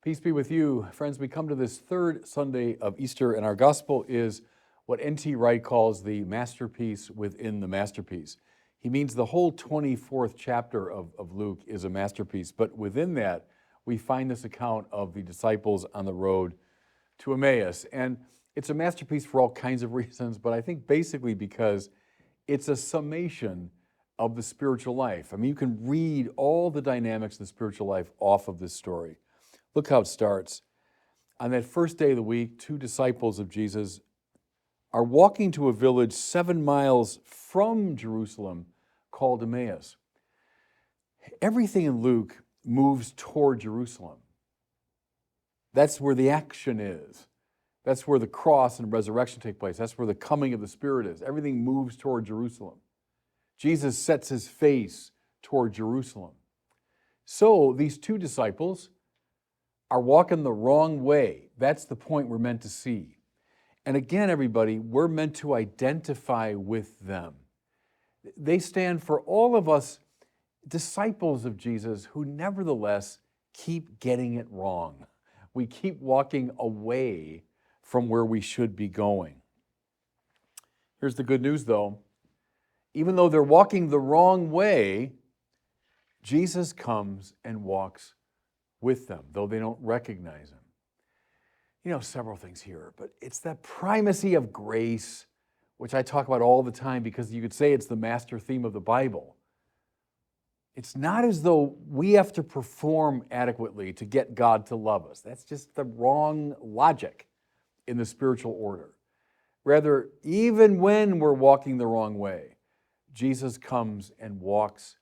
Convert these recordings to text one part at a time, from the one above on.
Peace be with you. Friends, we come to this third Sunday of Easter, and our gospel is what N.T. Wright calls the masterpiece within the masterpiece. He means the whole 24th chapter of Luke is a masterpiece, but within that, we find this account of the disciples on the road to Emmaus. And it's a masterpiece for all kinds of reasons, but I think basically because it's a summation of the spiritual life. I mean, you can read all the dynamics of the spiritual life off of this story. Look how it starts. On that first day of the week, two disciples of Jesus are walking to a village 7 miles from Jerusalem called Emmaus. Everything in Luke moves toward Jerusalem. That's where the action is. That's where the cross and resurrection take place. That's where the coming of the Spirit is. Everything moves toward Jerusalem. Jesus sets his face toward Jerusalem. So these two disciples are walking the wrong way. That's the point we're meant to see. And again, everybody, we're meant to identify with them. They stand for all of us disciples of Jesus who nevertheless keep getting it wrong. We keep walking away from where we should be going. Here's the good news, though. Even though they're walking the wrong way, Jesus comes and walks with them, though they don't recognize him. You know, several things here, but it's that primacy of grace, which I talk about all the time because you could say it's the master theme of the Bible. It's not as though we have to perform adequately to get God to love us. That's just the wrong logic in the spiritual order. Rather, even when we're walking the wrong way, Jesus comes and walks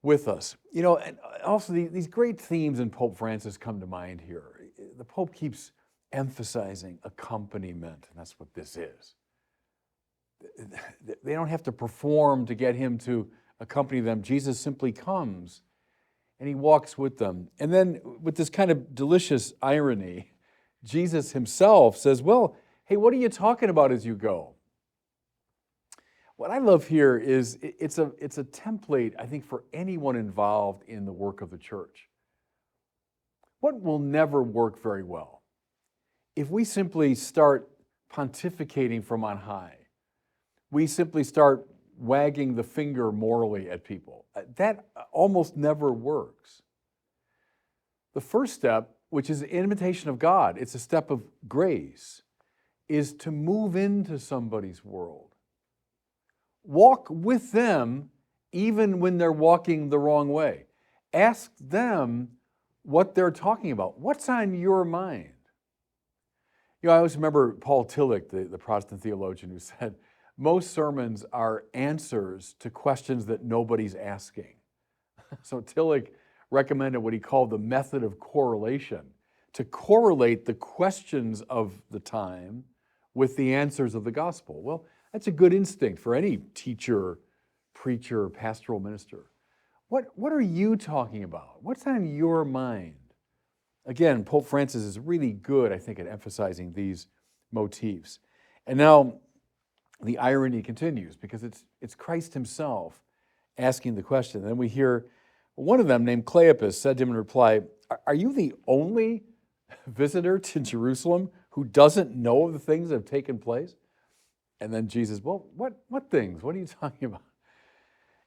with us. You know, and also these great themes in Pope Francis come to mind here. The Pope keeps emphasizing accompaniment, and that's what this is. They don't have to perform to get him to accompany them. Jesus simply comes and he walks with them. And then with this kind of delicious irony, Jesus himself says, well, hey, what are you talking about as you go? What I love here is it's a template, I think, for anyone involved in the work of the church. What will never work very well? If we simply start pontificating from on high, we simply start wagging the finger morally at people. That almost never works. The first step, which is an invitation of God, it's a step of grace, is to move into somebody's world. Walk with them even when they're walking the wrong way. Ask them what they're talking about. What's on your mind? You know, I always remember Paul Tillich, the Protestant theologian, who said, most sermons are answers to questions that nobody's asking. So Tillich recommended what he called the method of correlation, to correlate the questions of the time with the answers of the gospel. Well, that's a good instinct for any teacher, preacher, pastoral minister. What are you talking about? What's on your mind? Again, Pope Francis is really good, I think, at emphasizing these motifs. And now the irony continues because it's Christ himself asking the question. And then we hear one of them, named Cleopas, said to him in reply, are you the only visitor to Jerusalem who doesn't know of the things that have taken place? And then Jesus, well, what things? What are you talking about?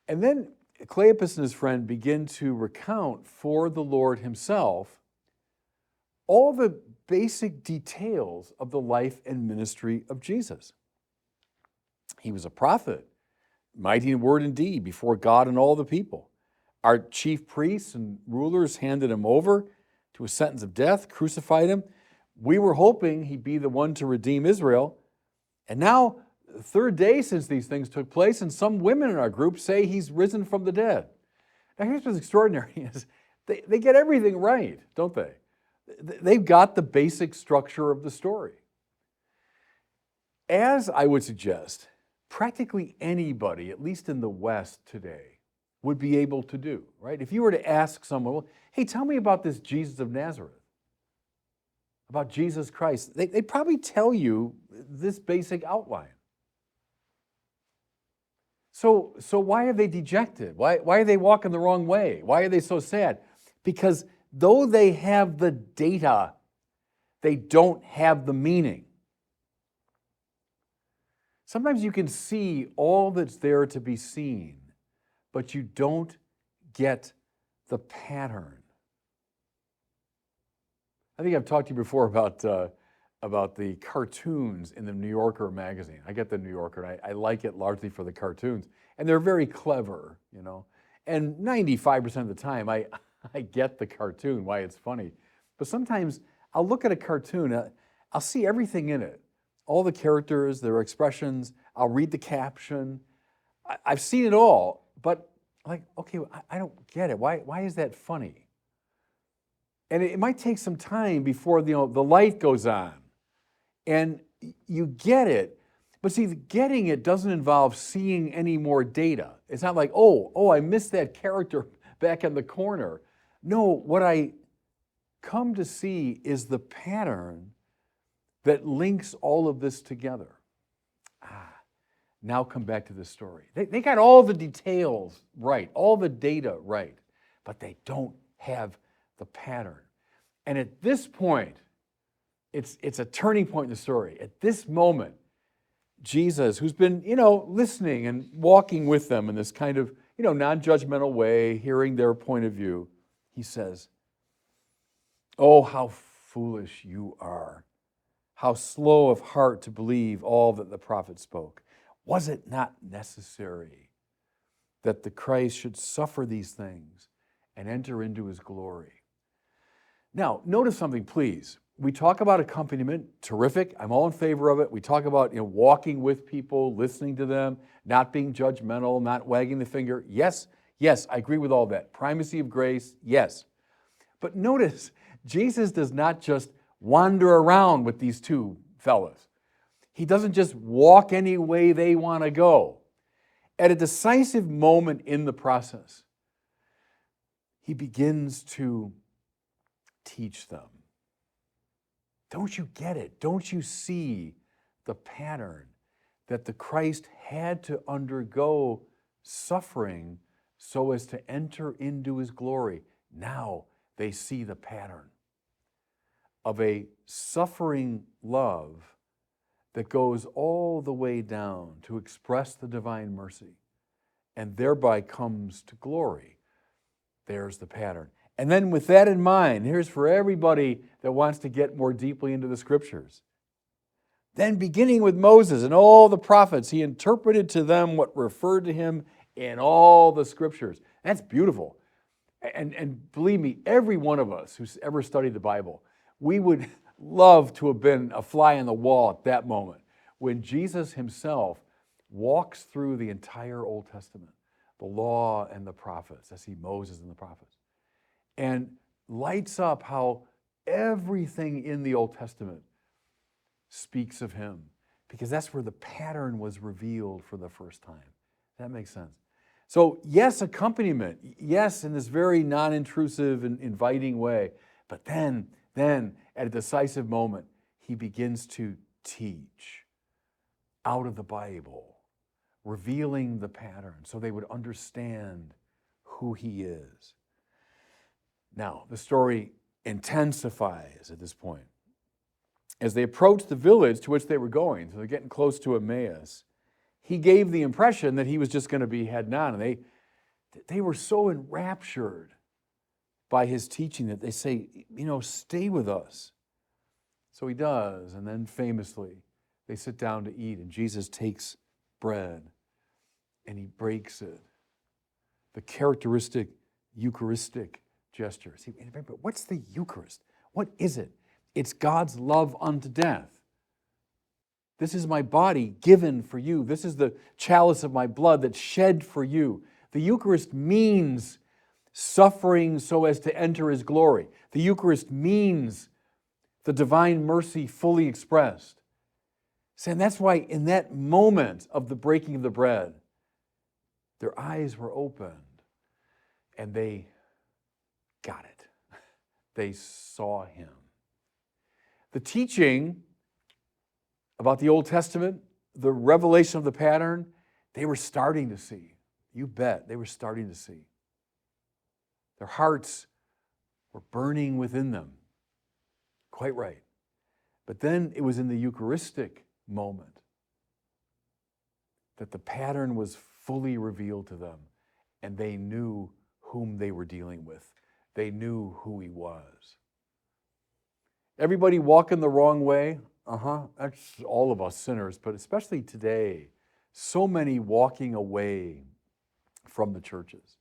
And then Cleopas and his friend begin to recount for the Lord himself all the basic details of the life and ministry of Jesus. He was a prophet, mighty in word and deed before God and all the people. Our chief priests and rulers handed him over to a sentence of death, crucified him. We were hoping he'd be the one to redeem Israel. And now, the third day since these things took place, and some women in our group say he's risen from the dead. Now, here's what's extraordinary is they get everything right, don't they? They've got the basic structure of the story. As I would suggest, practically anybody, at least in the West today, would be able to do, right? If you were to ask someone, well, hey, tell me about this Jesus of Nazareth, about Jesus Christ, they'd probably tell you this basic outline. So why are they dejected? Why are they walking the wrong way? Why are they so sad? Because Though they have the data, they don't have the meaning. Sometimes you can see all that's there to be seen, but you don't get the pattern. I think I've talked to you before about the cartoons in the New Yorker magazine. I get the New Yorker, and I like it largely for the cartoons. And they're very clever, you know. And 95% of the time, I get the cartoon, why it's funny. But sometimes I'll look at a cartoon, I'll see everything in it. All the characters, their expressions, I'll read the caption. I've seen it all, but like, okay, I don't get it. Why is that funny? And it might take some time before the light goes on and you get it. But see, getting it doesn't involve seeing any more data. It's not like, oh, I missed that character back in the corner. No, what I come to see is the pattern that links all of this together. Now come back to the story. They got all the details right, all the data right, but they don't have the pattern. And at this point, it's a turning point in the story. At this moment, Jesus, who's been, listening and walking with them in this kind of, non-judgmental way, hearing their point of view, he says, "Oh, how foolish you are. How slow of heart to believe all that the prophet spoke. Was it not necessary that the Christ should suffer these things and enter into his glory?" Now, notice something, please. We talk about accompaniment, terrific. I'm all in favor of it. We talk about walking with people, listening to them, not being judgmental, not wagging the finger. Yes, I agree with all that. Primacy of grace, yes. But notice, Jesus does not just wander around with these two fellas. He doesn't just walk any way they want to go. At a decisive moment in the process, he begins to teach them. Don't you get it? Don't you see the pattern that the Christ had to undergo suffering so as to enter into his glory? Now they see the pattern of a suffering love that goes all the way down to express the divine mercy and thereby comes to glory. There's the pattern. And then with that in mind, here's for everybody that wants to get more deeply into the scriptures. Then beginning with Moses and all the prophets, he interpreted to them what referred to him in all the scriptures. That's beautiful. And believe me, every one of us who's ever studied the Bible, we would love to have been a fly on the wall at that moment when Jesus himself walks through the entire Old Testament, the law and the prophets. I see Moses and the prophets. And lights up how everything in the Old Testament speaks of him, because that's where the pattern was revealed for the first time. That makes sense. So yes, accompaniment, yes, in this very non-intrusive and inviting way, but then at a decisive moment, he begins to teach out of the Bible, revealing the pattern so they would understand who he is. Now, the story intensifies at this point. As they approached the village to which they were going, so they're getting close to Emmaus, he gave the impression that he was just going to be heading on. And they were so enraptured by his teaching that they say, stay with us. So he does, and then famously, they sit down to eat, and Jesus takes bread, and he breaks it. The characteristic Eucharistic gesture. See, but what's the Eucharist? What is it? It's God's love unto death. This is my body given for you. This is the chalice of my blood that's shed for you. The Eucharist means suffering so as to enter his glory. The Eucharist means the divine mercy fully expressed. And that's why in that moment of the breaking of the bread, their eyes were opened and they got it. They saw him. The teaching about the Old Testament, the revelation of the pattern, they were starting to see. You bet, they were starting to see. Their hearts were burning within them. Quite right. But then it was in the Eucharistic moment that the pattern was fully revealed to them, and they knew whom they were dealing with. They knew who he was. Everybody walking the wrong way? That's all of us sinners, but especially today, so many walking away from the churches.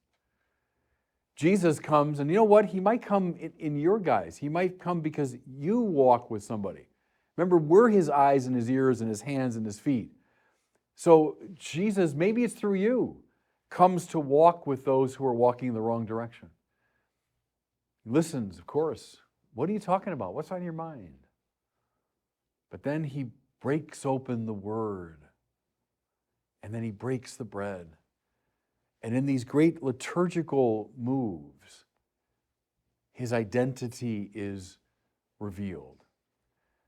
Jesus comes, and you know what? He might come in your guys. He might come because you walk with somebody. Remember, we're his eyes and his ears and his hands and his feet. So Jesus, maybe it's through you, comes to walk with those who are walking in the wrong direction. He listens, of course. What are you talking about? What's on your mind? But then he breaks open the word, and then he breaks the bread. And in these great liturgical moves, his identity is revealed.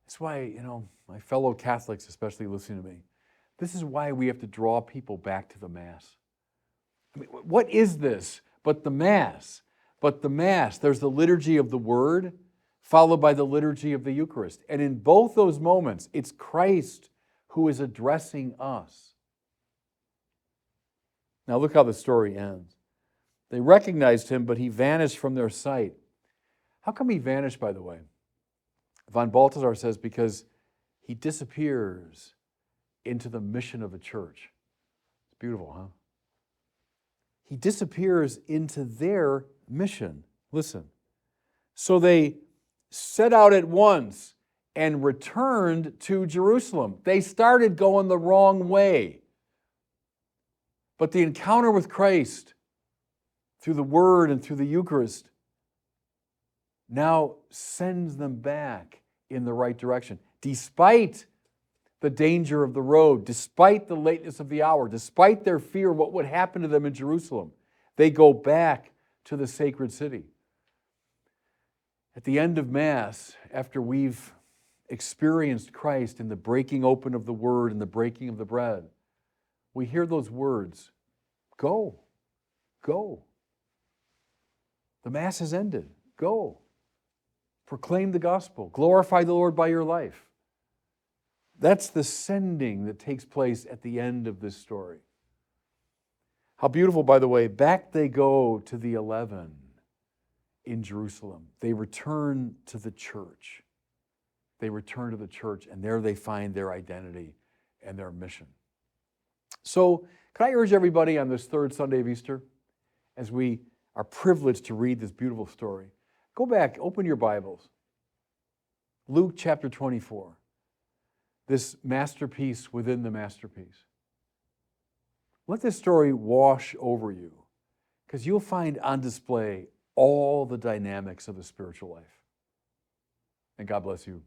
That's why, my fellow Catholics, especially listening to me, this is why we have to draw people back to the Mass. I mean, what is this but the Mass? But the Mass, there's the liturgy of the Word, followed by the liturgy of the Eucharist. And in both those moments, it's Christ who is addressing us. Now look how the story ends. They recognized him, but he vanished from their sight. How come he vanished, by the way? Von Balthasar says because he disappears into the mission of the church. It's beautiful, huh? He disappears into their mission. Listen. So they set out at once and returned to Jerusalem. They started going the wrong way. But the encounter with Christ through the Word and through the Eucharist now sends them back in the right direction. Despite the danger of the road, despite the lateness of the hour, despite their fear of what would happen to them in Jerusalem, they go back to the sacred city. At the end of Mass, after we've experienced Christ in the breaking open of the Word and the breaking of the bread, we hear those words, go, go. The Mass has ended, go. Proclaim the gospel, glorify the Lord by your life. That's the sending that takes place at the end of this story. How beautiful, by the way, back they go to the 11 in Jerusalem. They return to the church. They return to the church, and there they find their identity and their mission. So, can I urge everybody on this third Sunday of Easter, as we are privileged to read this beautiful story, go back, open your Bibles. Luke chapter 24. This masterpiece within the masterpiece. Let this story wash over you, because you'll find on display all the dynamics of the spiritual life. And God bless you.